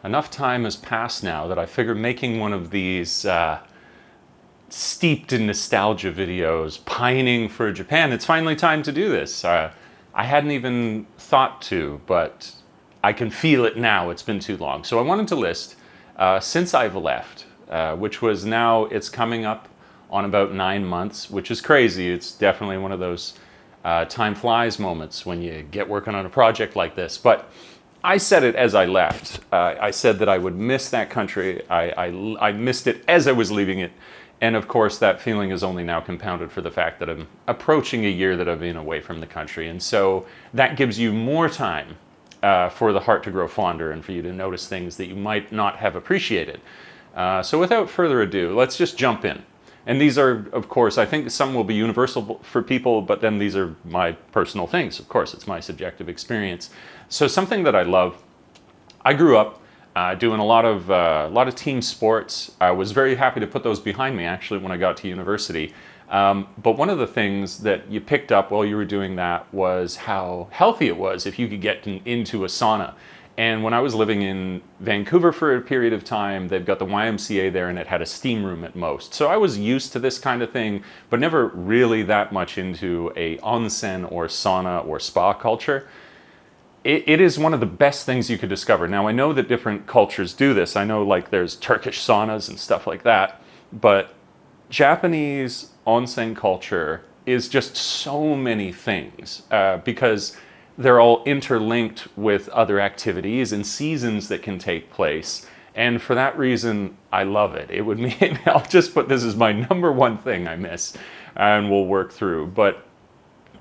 enough time has passed now that I figured making one of these steeped in nostalgia videos, pining for Japan, it's finally time to do this. I hadn't even thought to, but I can feel it now. It's been too long. So I wanted to list, since I've left, which was now, it's coming up on about 9 months, which is crazy. It's definitely one of those time flies moments when you get working on a project like this. But I said it as I left. I said that I would miss that country. I missed it as I was leaving it. And of course, that feeling is only now compounded for the fact that I'm approaching a year that I've been away from the country. And so that gives you more time for the heart to grow fonder and for you to notice things that you might not have appreciated. So without further ado, let's just jump in. And these are, of course, I think some will be universal for people, but then these are my personal things. Of course, it's my subjective experience. So something that I love, I grew up doing a lot of team sports. I was very happy to put those behind me, actually, when I got to university. But one of the things that you picked up while you were doing that was how healthy it was if you could get into a sauna. And when I was living in Vancouver for a period of time, they've got the YMCA there and it had a steam room at most. So I was used to this kind of thing, but never really that much into a onsen or sauna or spa culture. It is one of the best things you could discover. Now, I know that different cultures do this. I know like there's Turkish saunas and stuff like that, but Japanese onsen culture is just so many things because they're all interlinked with other activities and seasons that can take place. And for that reason, I love it. It would mean, I'll just put this as my number one thing I miss and we'll work through. But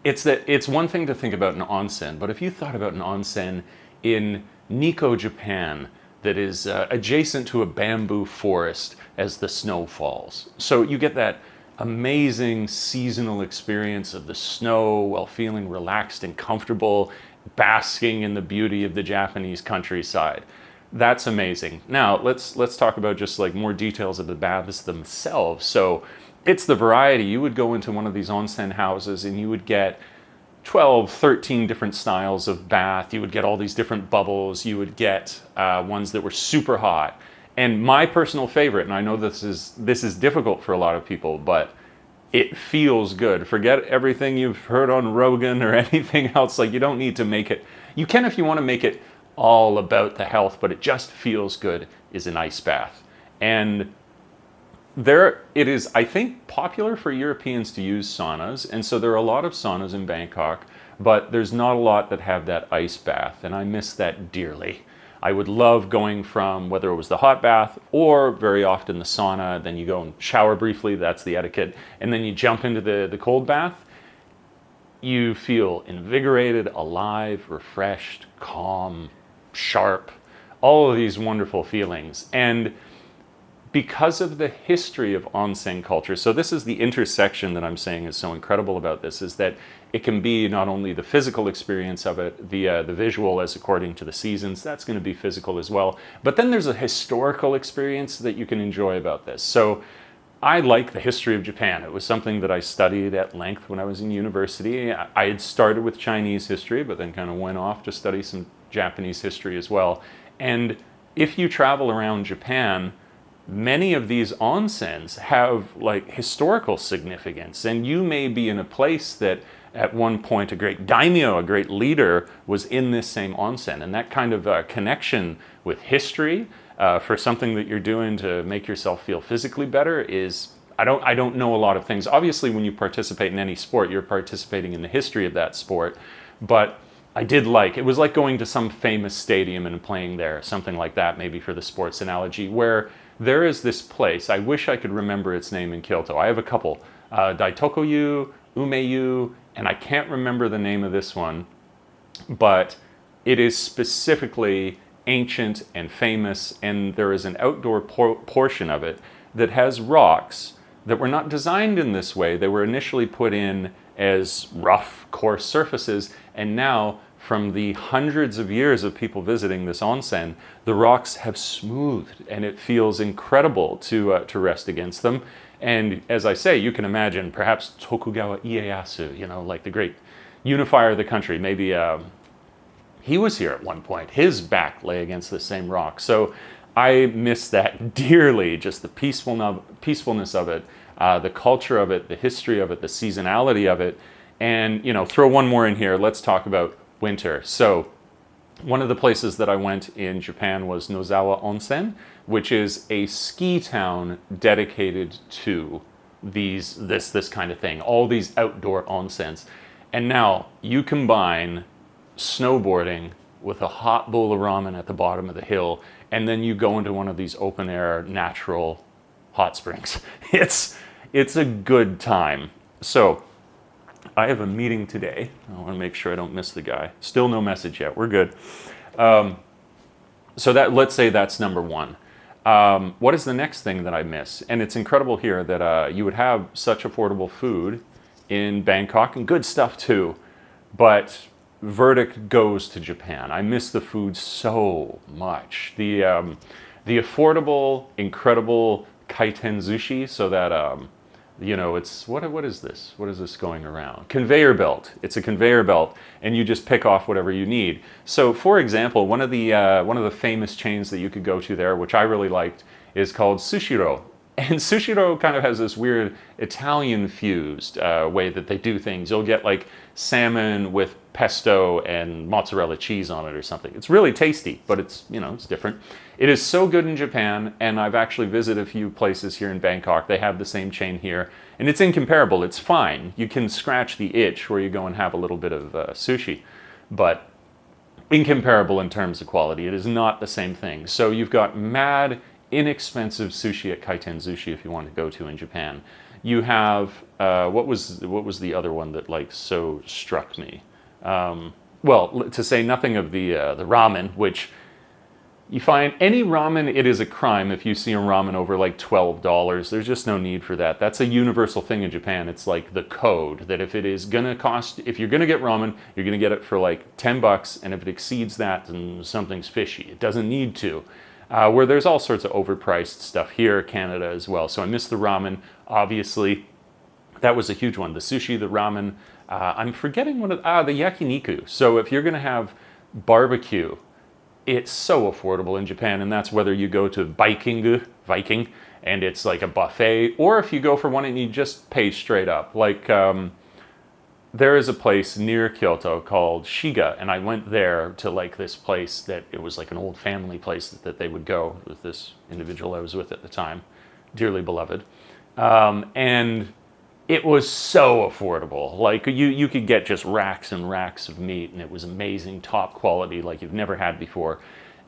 it's one thing to think about an onsen, but if you thought about an onsen in Nikko, Japan, that is adjacent to a bamboo forest as the snow falls. So you get that amazing seasonal experience of the snow while feeling relaxed and comfortable, basking in the beauty of the Japanese countryside. That's amazing. Now, let's talk about just like more details of the baths themselves. So it's the variety. You would go into one of these onsen houses and you would get 12, 13 different styles of bath. You would get all these different bubbles. You would get ones that were super hot. And my personal favorite, and I know this is difficult for a lot of people, but it feels good. Forget everything you've heard on Rogan or anything else. Like, you don't need to make it. You can if you want to make it all about the health, but it just feels good, is an ice bath. And there it is, I think, popular for Europeans to use saunas, and so there are a lot of saunas in Bangkok, but there's not a lot that have that ice bath, and I miss that dearly. I would love going from whether it was the hot bath or very often the sauna, then you go and shower briefly, that's the etiquette, and then you jump into the cold bath. You feel invigorated, alive, refreshed, calm, sharp, all of these wonderful feelings. And because of the history of onsen culture, so this is the intersection that I'm saying is so incredible about this, is that it can be not only the physical experience of it, the visual as according to the seasons, that's going to be physical as well, but then there's a historical experience that you can enjoy about this. So I like the history of Japan. It was something that I studied at length when I was in university. I had started with Chinese history, but then kind of went off to study some Japanese history as well. And if you travel around Japan, many of these onsens have like historical significance, and you may be in a place that at one point a great daimyo, a great leader, was in this same onsen, and that kind of connection with history for something that you're doing to make yourself feel physically better is, I don't know a lot of things. Obviously, when you participate in any sport, you're participating in the history of that sport, but I did like, it was like going to some famous stadium and playing there, something like that, maybe for the sports analogy, where there is this place, I wish I could remember its name in Kyoto. I have a couple, Daitoku-yu, Umeyu, and I can't remember the name of this one, but it is specifically ancient and famous, and there is an outdoor portion of it that has rocks that were not designed in this way. They were initially put in as rough, coarse surfaces, and now, from the hundreds of years of people visiting this onsen, the rocks have smoothed, and it feels incredible to rest against them. And as I say, you can imagine perhaps Tokugawa Ieyasu, like the great unifier of the country, maybe he was here at one point. His back lay against the same rock. So I miss that dearly, just the peacefulness of it, the culture of it, the history of it, the seasonality of it. And, throw one more in here. Let's talk about winter. So one of the places that I went in Japan was Nozawa Onsen, which is a ski town dedicated to this kind of thing, all these outdoor onsens. And now you combine snowboarding with a hot bowl of ramen at the bottom of the hill, and then you go into one of these open air natural hot springs. It's a good time. So I have a meeting today. I want to make sure I don't miss the guy. Still no message yet. We're good. So let's say that's number one. What is the next thing that I miss? And it's incredible here that you would have such affordable food in Bangkok, and good stuff too, but verdict goes to Japan. I miss the food so much. The affordable, incredible kaiten sushi, so that it's what is this? What is this going around? Conveyor belt. It's a conveyor belt, and you just pick off whatever you need. So, for example, one of the famous chains that you could go to there, which I really liked, is called Sushiro. And Sushiro kind of has this weird Italian-fused way that they do things. You'll get like salmon with pesto and mozzarella cheese on it or something. It's really tasty, but it's different. It is so good in Japan, and I've actually visited a few places here in Bangkok. They have the same chain here, and it's incomparable. It's fine. You can scratch the itch where you go and have a little bit of sushi, but incomparable in terms of quality. It is not the same thing. So you've got mad inexpensive sushi at Kaiten Sushi if you want to go to in Japan. You have what was the other one that so struck me? Well, to say nothing of the ramen, which you find any ramen, it is a crime if you see a ramen over $12. There's just no need for that. That's a universal thing in Japan. It's like the code that if you're gonna get ramen, you're gonna get it for $10, and if it exceeds that, then something's fishy. It doesn't need to. Where there's all sorts of overpriced stuff here, Canada as well. So I miss the ramen, obviously. That was a huge one. The sushi, the ramen. I'm forgetting the yakiniku. So if you're going to have barbecue, it's so affordable in Japan, and that's whether you go to Viking, and it's like a buffet, or if you go for one and you just pay straight up. There is a place near Kyoto called Shiga, and I went there to this place that it was like an old family place that they would go with this individual I was with at the time, dearly beloved. And it was so affordable. You could get just racks and racks of meat, and it was amazing, top quality like you've never had before.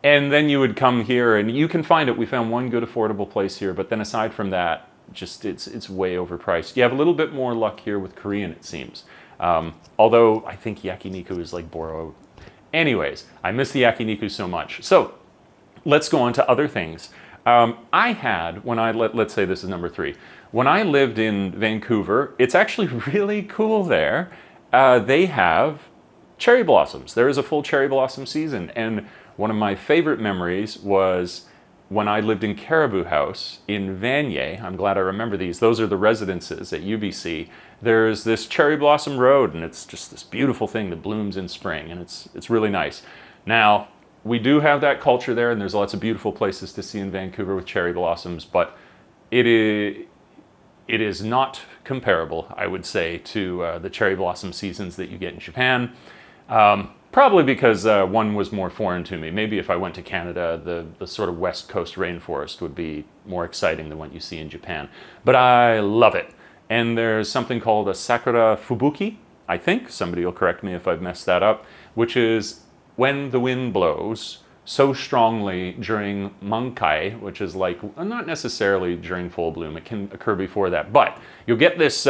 And then you would come here, and you can find it. We found one good affordable place here, but then aside from that, just it's way overpriced. You have a little bit more luck here with Korean, it seems. Although I think yakiniku is borrowed. Anyways, I miss the yakiniku so much. So let's go on to other things. I had, let's say this is number 3. When I lived in Vancouver, it's actually really cool there. They have cherry blossoms. There is a full cherry blossom season. And one of my favorite memories was when I lived in Caribou House in Vanier. I'm glad I remember these. Those are the residences at UBC. There's this cherry blossom road, and it's just this beautiful thing that blooms in spring, and it's really nice. Now, we do have that culture there, and there's lots of beautiful places to see in Vancouver with cherry blossoms, but it is not comparable, I would say, to the cherry blossom seasons that you get in Japan. Probably because one was more foreign to me. Maybe if I went to Canada, the sort of West Coast rainforest would be more exciting than what you see in Japan. But I love it. And there's something called a Sakura Fubuki, I think. Somebody will correct me if I've messed that up, which is when the wind blows so strongly during Mankai, which is not necessarily during full bloom. It can occur before that. But you'll get this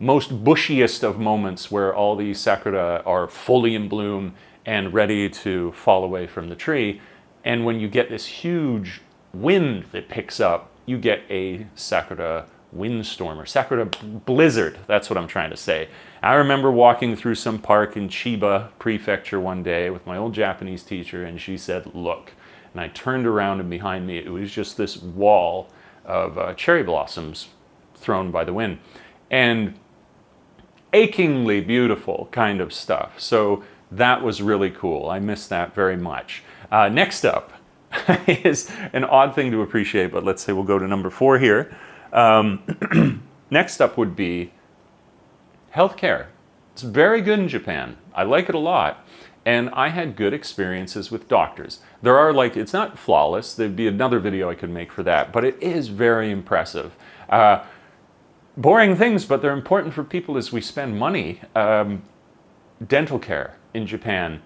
most bushiest of moments where all these sakura are fully in bloom and ready to fall away from the tree. And when you get this huge wind that picks up, you get a sakura windstorm or sakura blizzard. That's what I'm trying to say. I remember walking through some park in Chiba Prefecture one day with my old Japanese teacher, and she said, "Look." And I turned around, and behind me it was just this wall of cherry blossoms thrown by the wind. And achingly beautiful kind of stuff. So That was really cool. I miss that very much. Next up is an odd thing to appreciate, but let's say we'll go to number 4 here. Next up would be healthcare. It's very good in Japan. I like it a lot. And I had good experiences with doctors. There are it's not flawless. There'd be another video I could make for that, but it is very impressive. Boring things, but they're important for people as we spend money. Dental care in Japan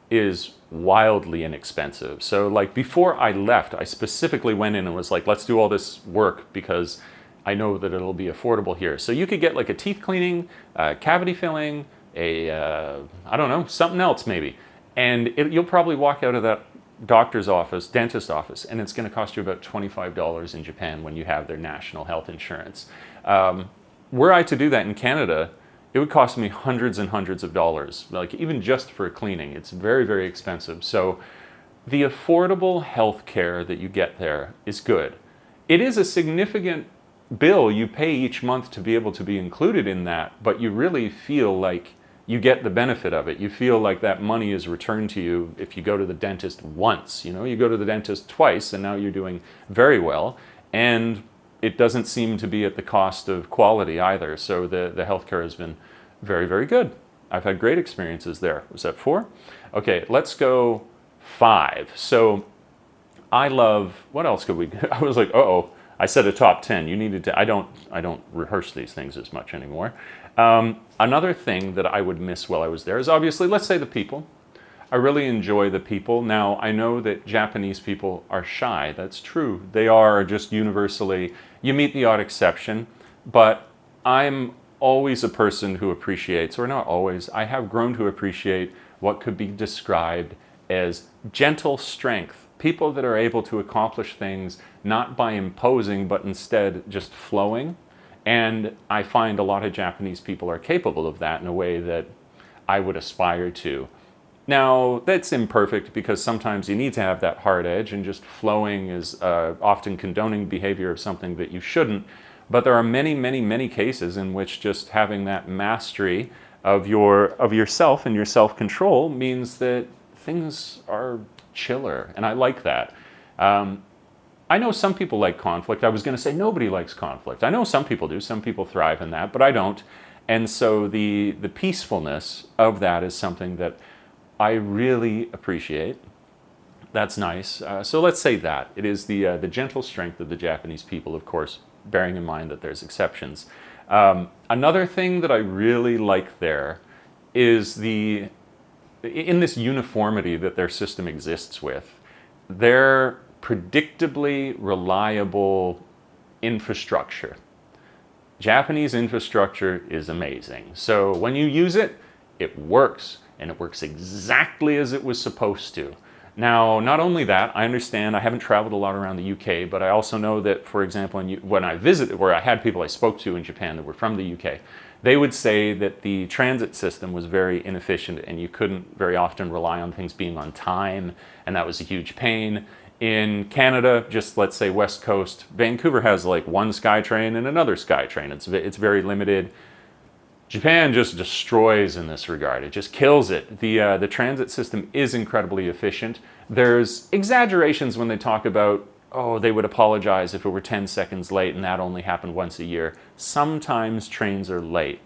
is wildly inexpensive. So before I left, I specifically went in and was like, let's do all this work because I know that it'll be affordable here. So you could get a teeth cleaning, cavity filling, I don't know, something else maybe. And you'll probably walk out of that doctor's office, dentist office, and it's going to cost you about $25 in Japan when you have their national health insurance. Were I to do that in Canada, it would cost me hundreds and hundreds of dollars, even just for cleaning. It's very, very expensive. So the affordable health care that you get there is good. It is a significant bill you pay each month to be able to be included in that, but you really feel like you get the benefit of it. You feel like that money is returned to you if you go to the dentist once. You go to the dentist twice and now you're doing very well. And it doesn't seem to be at the cost of quality either. So the healthcare has been very, very good. I've had great experiences there. Was that 4? Okay, let's go 5. So I love, what else could we, I was like, uh-oh, I said a top 10. You needed to, I don't rehearse these things as much anymore. Another thing that I would miss while I was there is obviously, let's say the people. I really enjoy the people. Now, I know that Japanese people are shy. That's true. They are just universally, you meet the odd exception, but I'm always a person who appreciates, or not always, I have grown to appreciate what could be described as gentle strength. People that are able to accomplish things not by imposing, but instead just flowing. And I find a lot of Japanese people are capable of that in a way that I would aspire to. Now, that's imperfect because sometimes you need to have that hard edge, and just flowing is often condoning behavior of something that you shouldn't. But there are many, many, many cases in which just having that mastery of yourself and your self-control means that things are chiller, and I like that. I know some people like conflict. I was going to say nobody likes conflict. I know some people do. Some people thrive in that, but I don't. And so the peacefulness of that is something that I really appreciate. That's nice. So let's say that. It is the gentle strength of the Japanese people, of course, bearing in mind that there's exceptions. Another thing that I really like there is in this uniformity that their system exists with, their predictably reliable infrastructure. Japanese infrastructure is amazing. So when you use it, it works, and it works exactly as it was supposed to. Now, not only that, I understand I haven't traveled a lot around the UK, but I also know that, for example, when I visited, where I had people I spoke to in Japan that were from the UK, they would say that the transit system was very inefficient and you couldn't very often rely on things being on time, and that was a huge pain. In Canada, just let's say West Coast, Vancouver has one SkyTrain and another SkyTrain. It's very limited. Japan just destroys in this regard. It just kills it. The transit system is incredibly efficient. There's exaggerations when they talk about, they would apologize if it were 10 seconds late and that only happened once a year. Sometimes trains are late.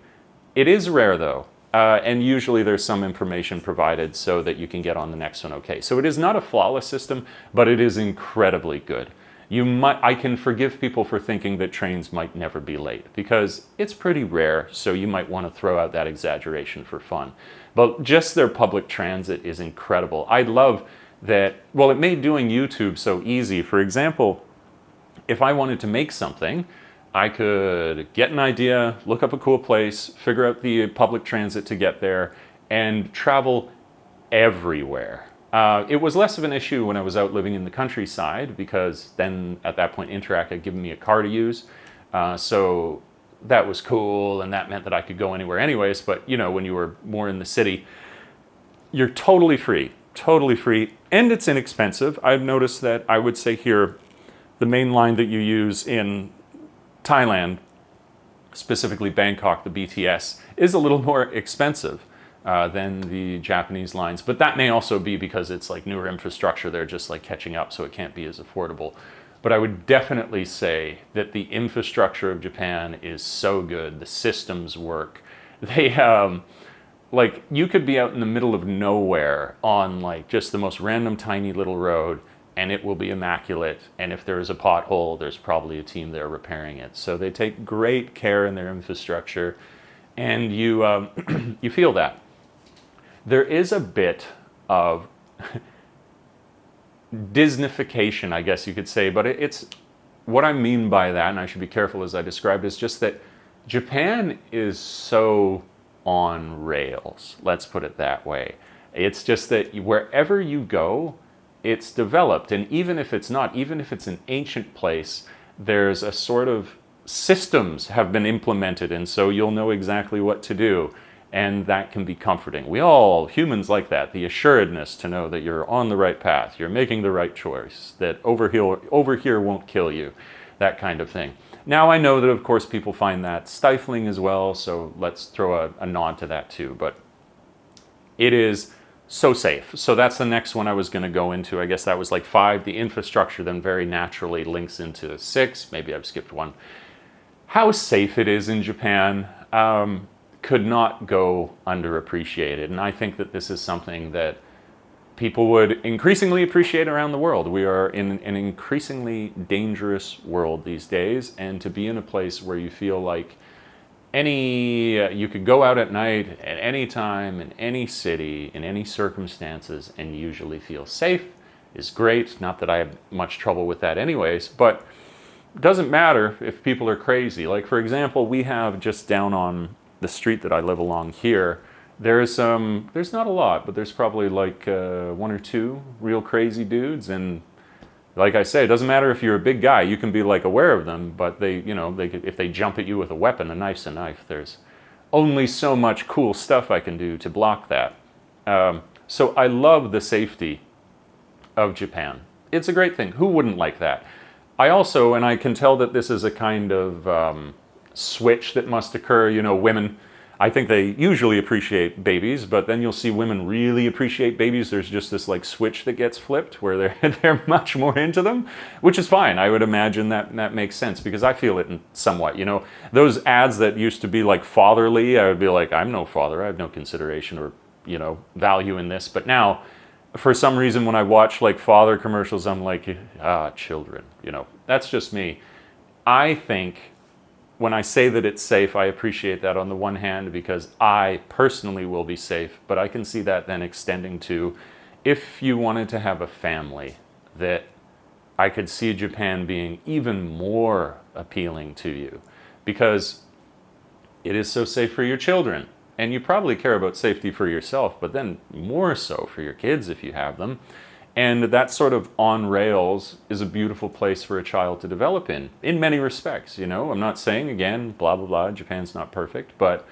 It is rare though, and usually there's some information provided so that you can get on the next one okay. So it is not a flawless system, but it is incredibly good. I can forgive people for thinking that trains might never be late because it's pretty rare, so you might want to throw out that exaggeration for fun. But just their public transit is incredible. I love that, it made doing YouTube so easy. For example, if I wanted to make something, I could get an idea, look up a cool place, figure out the public transit to get there, and travel everywhere. It was less of an issue when I was out living in the countryside because then at that point Interac had given me a car to use. So that was cool, and that meant that I could go anywhere anyways. But when you were more in the city, you're totally free, and it's inexpensive. I've noticed that I would say here, the main line that you use in Thailand, specifically Bangkok, the BTS, is a little more expensive. than the Japanese lines. But that may also be because it's like newer infrastructure. They're just like catching up, so it can't be as affordable. But I would definitely say that the infrastructure of Japan is so good. The systems work. They like you could be out in the middle of nowhere on like just the most random tiny little road, and it will be immaculate. And if there is a pothole, there's probably a team there repairing it. So they take great care in their infrastructure, and you you feel that. There is a bit of Disneyfication, I guess you could say, but it's what I mean by that, and I should be careful as I describe it, is just that Japan is so on rails, let's put it that way. It's just that wherever you go, it's developed, and even if it's not, even if it's an ancient place, there's a sort of systems have been implemented, and so you'll know exactly what to do. And that can be comforting. We all, humans like that, the assuredness to know that you're on the right path, you're making the right choice, that over here won't kill you, that kind of thing. Now I know that of course people find that stifling as well, so let's throw a nod to that too, but it is so safe. So that's the next one I was gonna go into. I guess that was like 5. The infrastructure then very naturally links into 6, maybe I've skipped one. How safe it is in Japan, could not go underappreciated. And I think that this is something that people would increasingly appreciate around the world. We are in an increasingly dangerous world these days, and to be in a place where you feel like you could go out at night at any time, in any city, in any circumstances, and usually feel safe is great. Not that I have much trouble with that anyways, but it doesn't matter if people are crazy. Like for example, we have just down on the street that I live along here, there's not a lot, but there's probably like 1 or 2 real crazy dudes. And like I say, it doesn't matter if you're a big guy, you can be like aware of them, but if they jump at you with a weapon, a knife's a knife. There's only so much cool stuff I can do to block that. So I love the safety of Japan. It's a great thing. Who wouldn't like that? I also, and I can tell that this is a kind of switch that must occur. Women, I think they usually appreciate babies, but then you'll see women really appreciate babies. There's just this like switch that gets flipped where they're much more into them, which is fine. I would imagine that makes sense because I feel it somewhat. Those ads that used to be like fatherly, I would be like, I'm no father, I have no consideration or value in this. But now, for some reason, when I watch like father commercials, I'm like, children. That's just me. I think when I say that it's safe, I appreciate that on the one hand because I personally will be safe, but I can see that then extending to if you wanted to have a family, that I could see Japan being even more appealing to you because it is so safe for your children. And you probably care about safety for yourself, but then more so for your kids if you have them. And that sort of on rails is a beautiful place for a child to develop in many respects. I'm not saying, again, blah, blah, blah, Japan's not perfect, but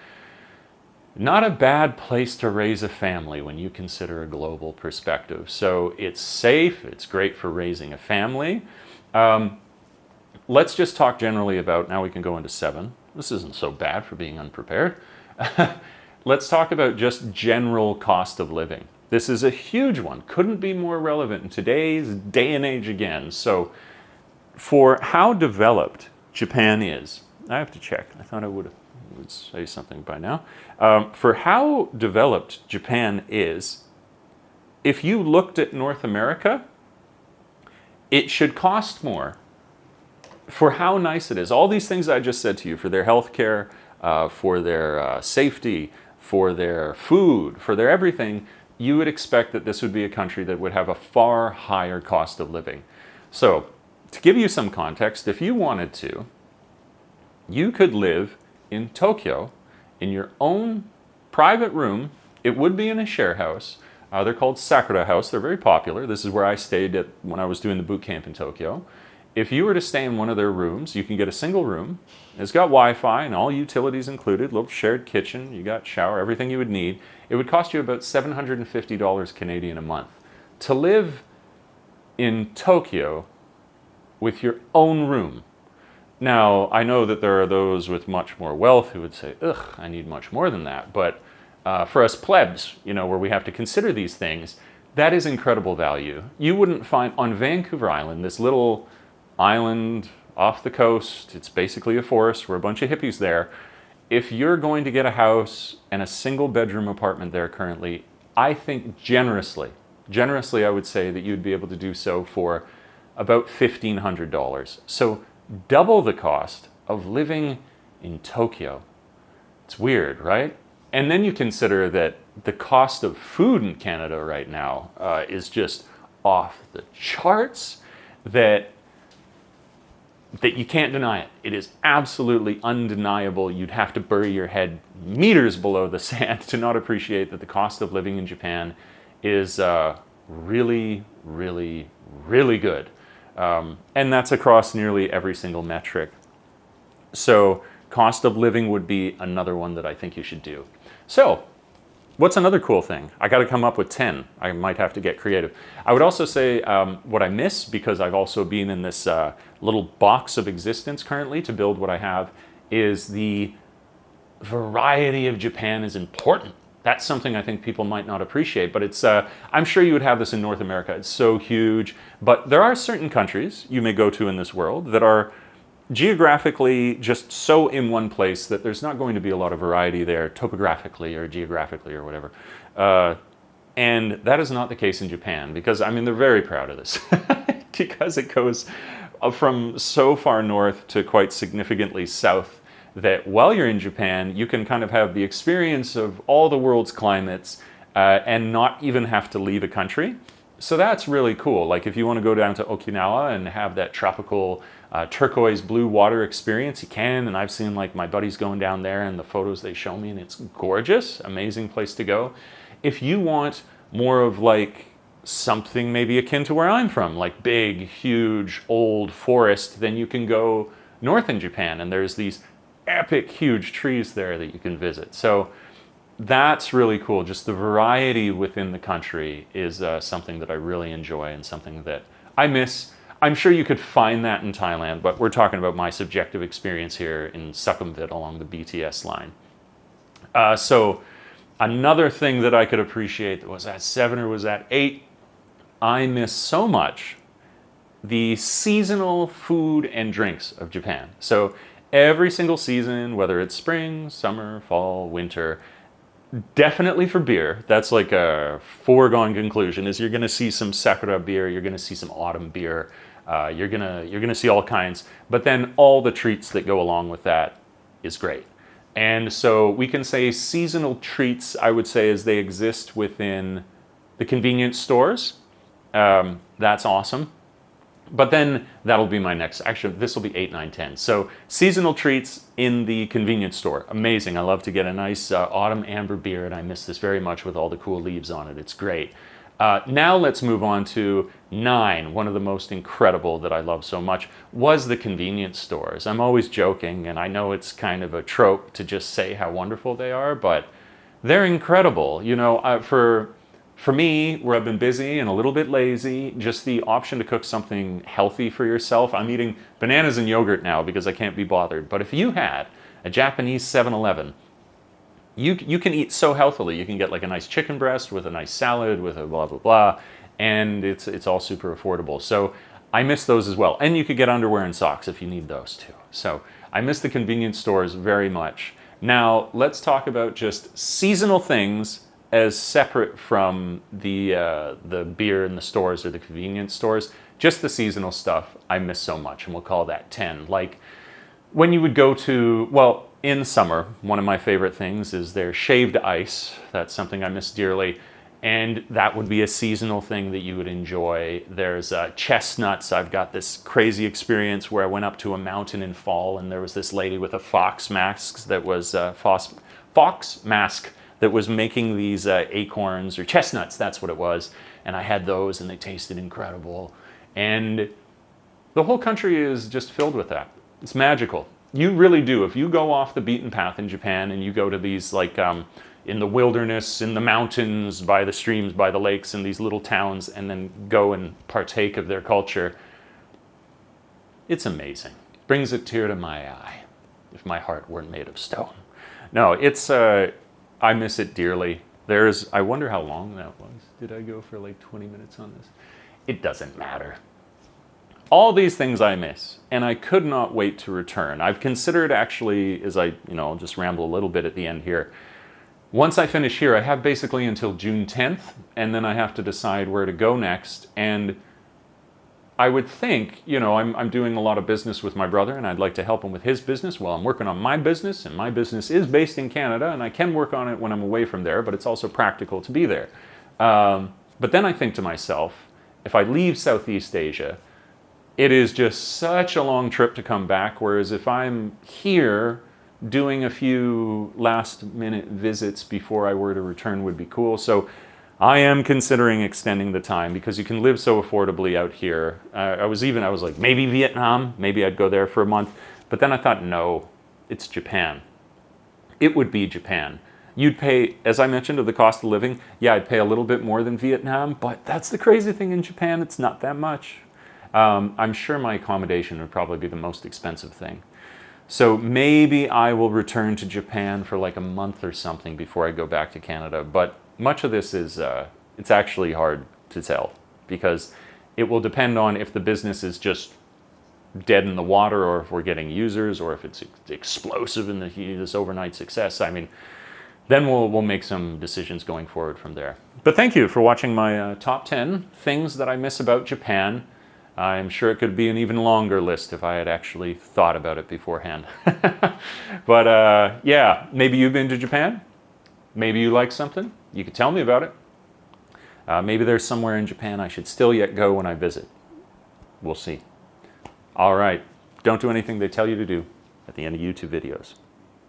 not a bad place to raise a family when you consider a global perspective. So it's safe, it's great for raising a family. Let's just talk generally about, now we can go into 7. This isn't so bad for being unprepared. Let's talk about just general cost of living. This is a huge one. Couldn't be more relevant in today's day and age again. So for how developed Japan is, I have to check. I thought I would say something by now. For how developed Japan is, if you looked at North America, it should cost more for how nice it is. All these things I just said to you, for their healthcare, for their safety, for their food, for their everything, you would expect that this would be a country that would have a far higher cost of living. So, to give you some context, if you wanted to, you could live in Tokyo in your own private room. It would be in a share house. They're called Sakura House. They're very popular. This is where I stayed when I was doing the boot camp in Tokyo. If you were to stay in one of their rooms, you can get a single room. It's got Wi-Fi and all utilities included, little shared kitchen, you got shower, everything you would need. It would cost you about $750 Canadian a month. To live in Tokyo with your own room. Now, I know that there are those with much more wealth who would say, ugh, I need much more than that. But for us plebs, where we have to consider these things, that is incredible value. You wouldn't find on Vancouver Island, this little island off the coast, it's basically a forest, we're a bunch of hippies there. If you're going to get a house and a single bedroom apartment there currently, I think generously I would say that you'd be able to do so for about $1,500. So double the cost of living in Tokyo. It's weird, right? And then you consider that the cost of food in Canada right now is just off the charts, that you can't deny it. It is absolutely undeniable. You'd have to bury your head meters below the sand to not appreciate that the cost of living in Japan is really, really, really good. And that's across nearly every single metric. So cost of living would be another one that I think you should do. So what's another cool thing? I got to come up with 10. I might have to get creative. I would also say what I miss, because I've also been in this little box of existence currently to build what I have, is the variety of Japan is important. That's something I think people might not appreciate, but it's, I'm sure you would have this in North America. It's so huge, but there are certain countries you may go to in this world that are geographically just so in one place that there's not going to be a lot of variety there, topographically or geographically or whatever. And that is not the case in Japan, because, they're very proud of this, because it goes from so far north to quite significantly south, that while you're in Japan, you can kind of have the experience of all the world's climates and not even have to leave a country. So that's really cool. Like if you want to go down to Okinawa and have that tropical turquoise blue water experience, you can. And I've seen like my buddies going down there and the photos they show me, and it's gorgeous, amazing place to go. If you want more of like something maybe akin to where I'm from, like big, huge, old forest, then you can go north in Japan, and there's these epic, huge trees there that you can visit. So that's really cool. Just the variety within the country is something that I really enjoy and something that I miss. I'm sure you could find that in Thailand, but we're talking about my subjective experience here in Sukhumvit along the BTS line. So another thing that I could appreciate, was that 7 or was that 8? I miss so much the seasonal food and drinks of Japan. So every single season, whether it's spring, summer, fall, winter, definitely for beer, that's like a foregone conclusion, is you're going to see some sakura beer, you're going to see some autumn beer, you're gonna see all kinds, but then all the treats that go along with that is great. And so we can say seasonal treats, I would say, as they exist within the convenience stores. That's awesome. But then that'll be my next, actually this will be 8, 9, 10. So seasonal treats in the convenience store, amazing. I love to get a nice autumn amber beer, and I miss this very much with all the cool leaves on it. It's great. Now let's move on to 9. One of the most incredible that I love so much was the convenience stores. I'm always joking, and I know it's kind of a trope to just say how wonderful they are, but they're incredible. You know, for me, where I've been busy and a little bit lazy, just the option to cook something healthy for yourself. I'm eating bananas and yogurt now because I can't be bothered. But if you had a Japanese 7-Eleven, you can eat so healthily. You can get like a nice chicken breast with a nice salad with a blah, blah, blah. And it's all super affordable. So I miss those as well. And you could get underwear and socks if you need those too. So I miss the convenience stores very much. Now let's talk about just seasonal things as separate from the beer in the stores or the convenience stores. Just the seasonal stuff I miss so much, and we'll call that 10. Like when you would go to, well, in summer, one of my favorite things is their shaved ice. That's something I miss dearly. And that would be a seasonal thing that you would enjoy. There's chestnuts. I've got this crazy experience where I went up to a mountain in fall, and there was this lady with a fox mask that was that was making these acorns or chestnuts, that's what it was. And I had those, and they tasted incredible. And the whole country is just filled with that. It's magical. You really do. If you go off the beaten path in Japan and you go to these like in the wilderness, in the mountains, by the streams, by the lakes, in these little towns, and then go and partake of their culture, it's amazing. Brings a tear to my eye, if my heart weren't made of stone. No, it's I miss it dearly. I wonder how long that was. Did I go for like 20 minutes on this? It doesn't matter. All these things I miss, and I could not wait to return. I've considered actually, I'll just ramble a little bit at the end here. Once I finish here, I have basically until June 10th, and then I have to decide where to go next. And I would think, I'm doing a lot of business with my brother, and I'd like to help him with his business while I'm working on my business, and my business is based in Canada, and I can work on it when I'm away from there, but it's also practical to be there. But then I think to myself, if I leave Southeast Asia, it is just such a long trip to come back, whereas if I'm here, doing a few last-minute visits before I were to return would be cool. So I am considering extending the time because you can live so affordably out here. I was like, maybe Vietnam, maybe I'd go there for a month. But then I thought, no, it's Japan. It would be Japan. You'd pay, as I mentioned, of the cost of living, yeah, I'd pay a little bit more than Vietnam, but that's the crazy thing in Japan, it's not that much. I'm sure my accommodation would probably be the most expensive thing. So maybe I will return to Japan for like a month or something before I go back to Canada. But much of this is, it's actually hard to tell because it will depend on if the business is just dead in the water or if we're getting users or if it's explosive in this overnight success. I mean, then we'll make some decisions going forward from there. But thank you for watching my top 10 things that I miss about Japan. I'm sure it could be an even longer list if I had actually thought about it beforehand. But yeah, maybe you've been to Japan. Maybe you like something. You could tell me about it. Maybe there's somewhere in Japan I should still yet go when I visit. We'll see. All right. Don't do anything they tell you to do at the end of YouTube videos.